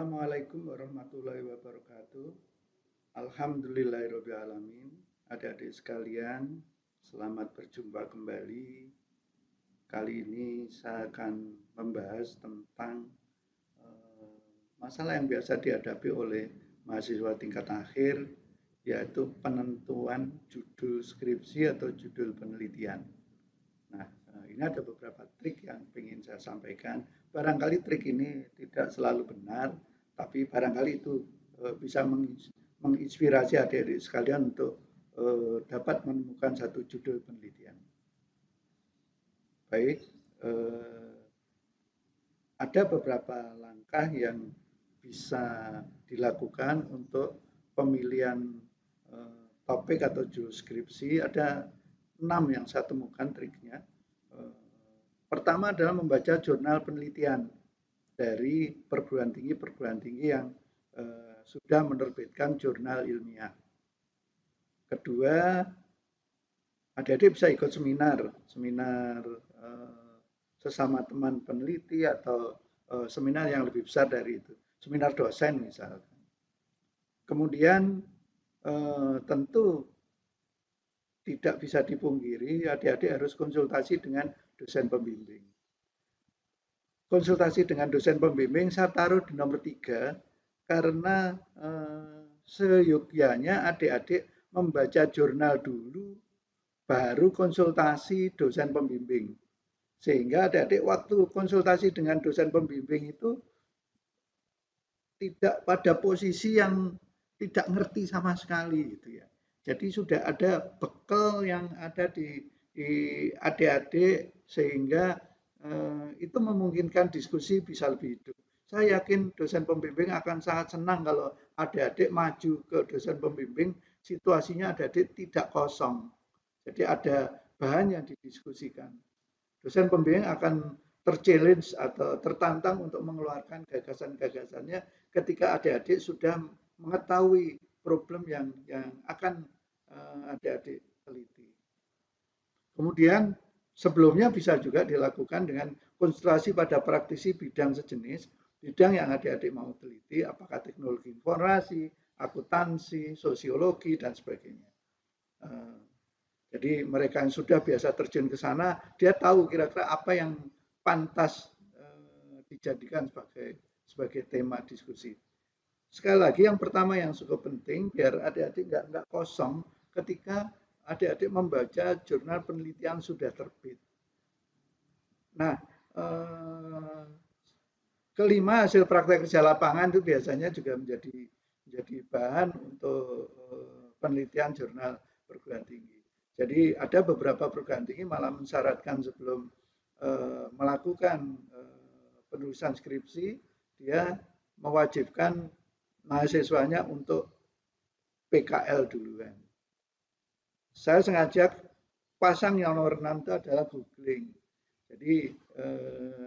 Assalamualaikum warahmatullahi wabarakatuh. Alhamdulillahirabbil alamin. Adik-adik sekalian, selamat berjumpa kembali. Kali ini saya akan membahas tentang masalah yang biasa dihadapi oleh mahasiswa tingkat akhir, yaitu penentuan judul skripsi atau judul penelitian. Nah, ini ada beberapa trik yang ingin saya sampaikan. Barangkali trik ini tidak selalu benar, tapi barangkali itu bisa menginspirasi adik-adik sekalian untuk dapat menemukan satu judul penelitian. Baik, ada beberapa langkah yang bisa dilakukan untuk pemilihan topik atau judul skripsi. Ada 6 yang saya temukan triknya. Pertama adalah membaca jurnal penelitian dari perguruan tinggi yang sudah menerbitkan jurnal ilmiah. Kedua, adik-adik bisa ikut seminar sesama teman peneliti atau seminar yang lebih besar dari itu, seminar dosen misalkan. Kemudian tentu tidak bisa dipungkiri, adik-adik harus konsultasi dengan dosen pembimbing. Konsultasi dengan dosen pembimbing saya taruh di nomor 3 karena seyogyanya adik-adik membaca jurnal dulu baru konsultasi dosen pembimbing. Sehingga adik-adik waktu konsultasi dengan dosen pembimbing itu tidak pada posisi yang tidak ngerti sama sekali gitu ya. Jadi sudah ada bekal yang ada di adik-adik sehingga itu memungkinkan diskusi bisa lebih hidup. Saya yakin dosen pembimbing akan sangat senang kalau adik-adik maju ke dosen pembimbing, situasinya adik-adik tidak kosong. Jadi ada bahan yang didiskusikan. Dosen pembimbing akan terchallenge atau tertantang untuk mengeluarkan gagasan-gagasannya ketika adik-adik sudah mengetahui problem yang akan adik-adik teliti. Kemudian sebelumnya bisa juga dilakukan dengan konsentrasi pada praktisi bidang sejenis, bidang yang adik-adik mau teliti, apakah teknologi informasi, akuntansi, sosiologi, dan sebagainya. Jadi mereka yang sudah biasa terjun ke sana, dia tahu kira-kira apa yang pantas dijadikan sebagai tema diskusi. Sekali lagi yang pertama yang cukup penting biar adik-adik nggak kosong ketika adik-adik membaca jurnal penelitian sudah terbit. Nah, kelima hasil praktek kerja lapangan itu biasanya juga menjadi bahan untuk penelitian jurnal perguruan tinggi. Jadi ada beberapa perguruan tinggi malah mensyaratkan sebelum melakukan penulisan skripsi, dia mewajibkan mahasiswanya untuk PKL duluan. Saya sengaja pasang yang nomor 6 itu adalah googling. Jadi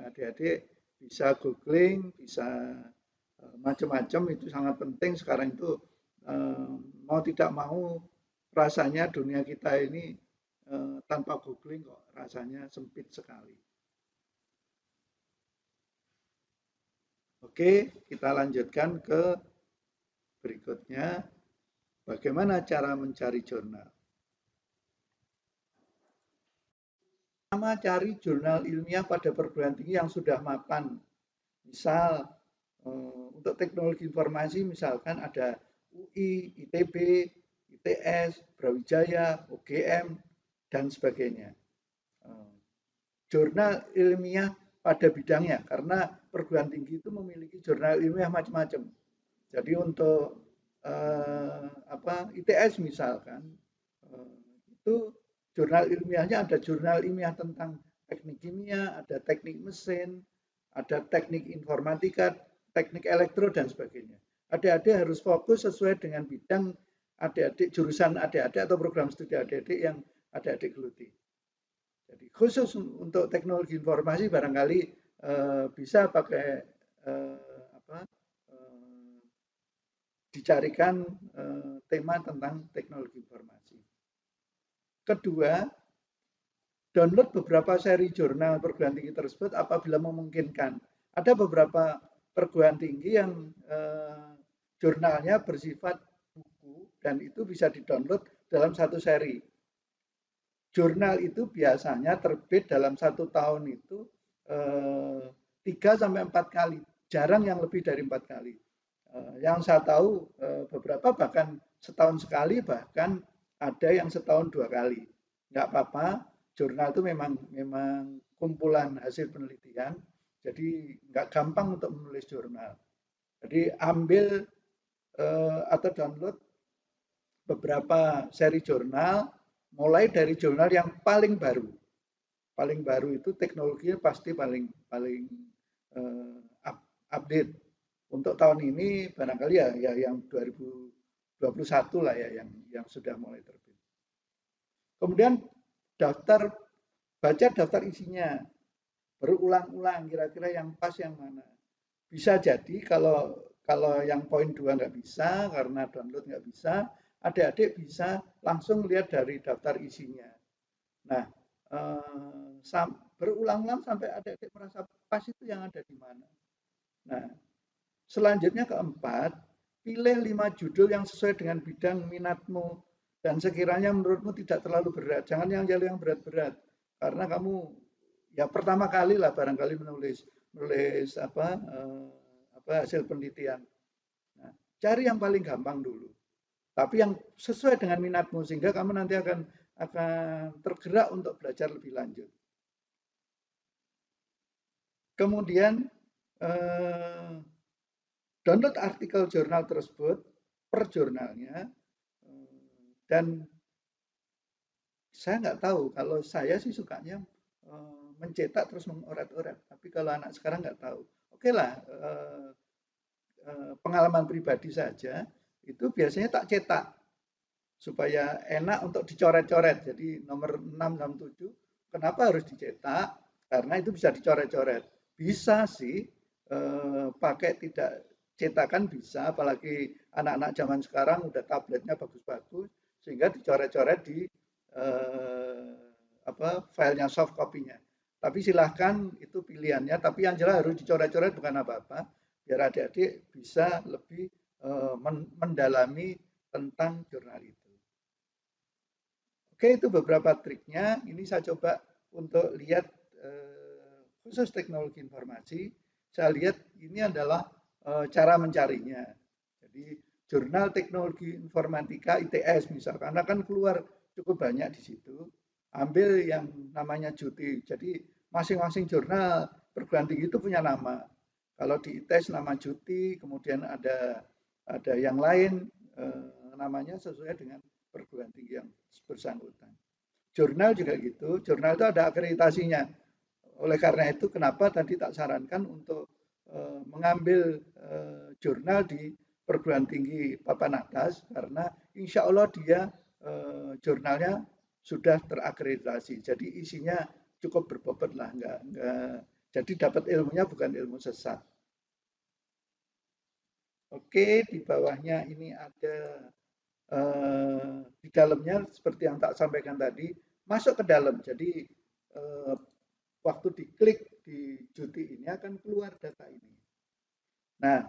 adik-adik bisa googling, bisa macam-macam, itu sangat penting sekarang itu. Mau tidak mau rasanya dunia kita ini tanpa googling kok rasanya sempit sekali. Oke, kita lanjutkan ke berikutnya. Bagaimana cara mencari jurnal? Pertama, cari jurnal ilmiah pada perguruan tinggi yang sudah mapan. Misal, untuk teknologi informasi misalkan ada UI, ITB, ITS, Brawijaya, UGM, dan sebagainya. Jurnal ilmiah pada bidangnya, karena perguruan tinggi itu memiliki jurnal ilmiah macam-macam. Jadi untuk ITS misalkan, itu jurnal ilmiahnya ada jurnal ilmiah tentang teknik kimia, ada teknik mesin, ada teknik informatika, teknik elektro, dan sebagainya. Adik-adik harus fokus sesuai dengan bidang adik-adik, jurusan adik-adik atau program studi adik-adik yang adik-adik geluti. Jadi khusus untuk teknologi informasi barangkali bisa pakai dicarikan tema tentang teknologi informasi. Kedua, download beberapa seri jurnal perguruan tinggi tersebut apabila memungkinkan. Ada beberapa perguruan tinggi yang jurnalnya bersifat buku dan itu bisa di-download dalam satu seri. Jurnal itu biasanya terbit dalam 1 tahun itu 3 sampai 4 kali, jarang yang lebih dari 4 kali. Yang saya tahu beberapa bahkan setahun sekali, bahkan ada yang setahun 2 kali. Nggak apa-apa, jurnal itu memang kumpulan hasil penelitian, jadi nggak gampang untuk menulis jurnal. Jadi ambil atau download beberapa seri jurnal, mulai dari jurnal yang paling baru. Paling baru itu teknologinya pasti paling paling update. Untuk tahun ini barangkali ya yang 2021 lah ya yang sudah mulai terbit. Kemudian daftar baca daftar isinya, berulang-ulang kira-kira yang pas yang mana. Bisa jadi kalau yang poin 2 nggak bisa karena download nggak bisa, adik-adik bisa langsung lihat dari daftar isinya. Nah, berulang-ulang sampai adik-adik merasa pas itu yang ada di mana. Nah, selanjutnya keempat, pilih 5 judul yang sesuai dengan bidang minatmu dan sekiranya menurutmu tidak terlalu berat. Jangan yang berat-berat karena kamu ya pertama kali lah barangkali menulis hasil penelitian. Nah, cari yang paling gampang dulu. Tapi yang sesuai dengan minatmu sehingga kamu nanti akan tergerak untuk belajar lebih lanjut. Kemudian download artikel jurnal tersebut per jurnalnya, dan saya nggak tahu, kalau saya sih sukanya mencetak terus mengoret-oret, tapi kalau anak sekarang nggak tahu. Oke lah, pengalaman pribadi saja, itu biasanya tak cetak supaya enak untuk dicoret-coret. Jadi nomor 6 dan 7, kenapa harus dicetak? Karena itu bisa dicoret-coret. Bisa sih pakai tidak cetakan bisa, apalagi anak-anak zaman sekarang udah tabletnya bagus-bagus, sehingga dicoret-coret di filenya, soft copy-nya. Tapi silahkan itu pilihannya, tapi yang jelas harus dicoret-coret bukan apa-apa, biar adik-adik bisa lebih mendalami tentang jurnal itu. Oke, itu beberapa triknya. Ini saya coba untuk lihat khusus teknologi informasi. Saya lihat ini adalah cara mencarinya. Jadi jurnal teknologi informatika ITS misalkan, karena kan keluar cukup banyak di situ. Ambil yang namanya Juti. Jadi masing-masing jurnal perguruan tinggi itu punya nama. Kalau di ITS nama Juti, kemudian ada yang lain namanya sesuai dengan perguruan tinggi yang bersangkutan. Jurnal juga gitu, jurnal itu ada akreditasinya. Oleh karena itu kenapa tadi tak sarankan untuk mengambil jurnal di perguruan tinggi papan atas, karena insya Allah dia jurnalnya sudah terakreditasi. Jadi isinya cukup berbobot lah, enggak, jadi dapat ilmunya bukan ilmu sesat. Oke, di bawahnya ini ada di dalamnya seperti yang tak sampaikan tadi, masuk ke dalam. Jadi waktu diklik di Juti ini akan keluar data ini. Nah,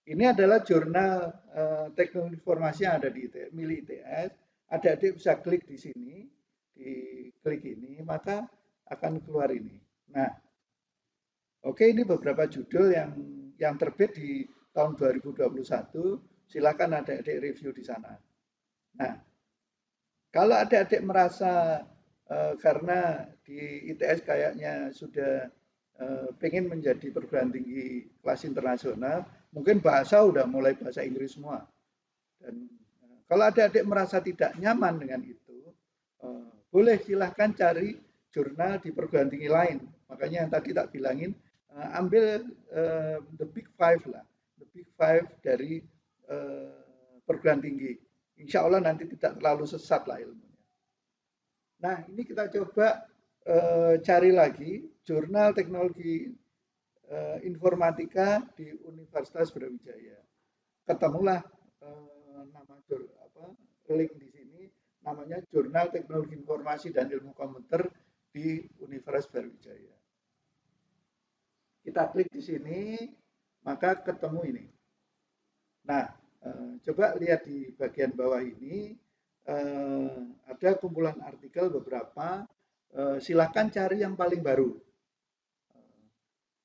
ini adalah jurnal teknologi informasi yang ada di milik ITS. Adik-adik bisa klik di sini, di klik ini, maka akan keluar ini. Nah, oke, ini beberapa judul yang terbit di tahun 2021. Silakan adik-adik review di sana. Nah, kalau adik-adik merasa karena di ITS kayaknya sudah pengen menjadi perguruan tinggi kelas internasional, mungkin bahasa udah mulai bahasa Inggris semua. Dan kalau adik-adik merasa tidak nyaman dengan itu, boleh silahkan cari jurnal di perguruan tinggi lain. Makanya yang tadi tak bilangin, ambil the big five lah, the big five dari perguruan tinggi. Insya Allah nanti tidak terlalu sesat lah ilmunya. Nah, ini kita coba cari lagi jurnal teknologi informatika di Universitas Brawijaya. Ketemulah nama link di sini, namanya Jurnal Teknologi Informasi dan Ilmu Komputer di Universitas Brawijaya. Kita klik di sini, maka ketemu ini. Nah, coba lihat di bagian bawah ini, ada kumpulan artikel beberapa, silakan cari yang paling baru.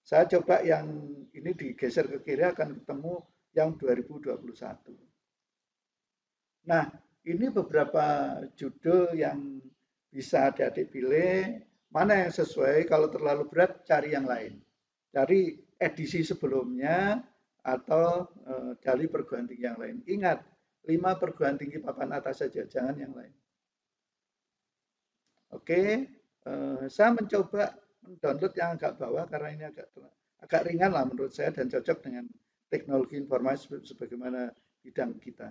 Saya coba yang ini digeser ke kiri akan ketemu yang 2021. Nah, ini beberapa judul yang bisa adik-adik pilih, mana yang sesuai, kalau terlalu berat cari yang lain. Cari edisi sebelumnya atau dari perguruan tinggi yang lain. Ingat, 5 perguruan tinggi papan atas saja, jangan yang lain. Oke, saya mencoba mendownload yang agak bawah karena ini agak ringan lah menurut saya dan cocok dengan teknologi informasi sebagaimana bidang kita.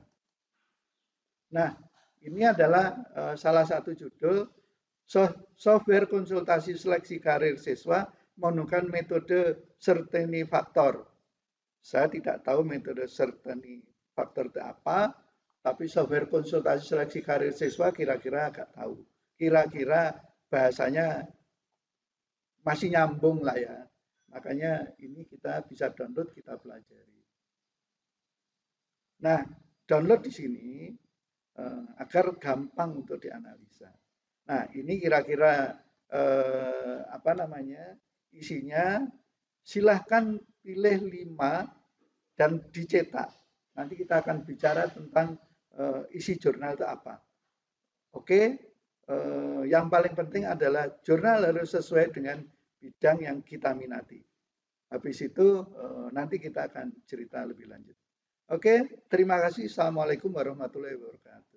Nah, ini adalah salah satu judul software konsultasi seleksi karir siswa menggunakan metode Certinifactor. Saya tidak tahu metode Certinifactor itu apa, tapi software konsultasi seleksi karir siswa kira-kira agak tahu. Kira-kira bahasanya masih nyambung lah ya. Makanya ini kita bisa download, kita pelajari. Nah, download di sini agar gampang untuk dianalisa. Nah, ini kira-kira apa namanya isinya. Silahkan pilih 5 dan dicetak. Nanti kita akan bicara tentang isi jurnal itu apa. Oke, yang paling penting adalah jurnal harus sesuai dengan bidang yang kita minati. Habis itu nanti kita akan cerita lebih lanjut. Oke, terima kasih. Assalamualaikum warahmatullahi wabarakatuh.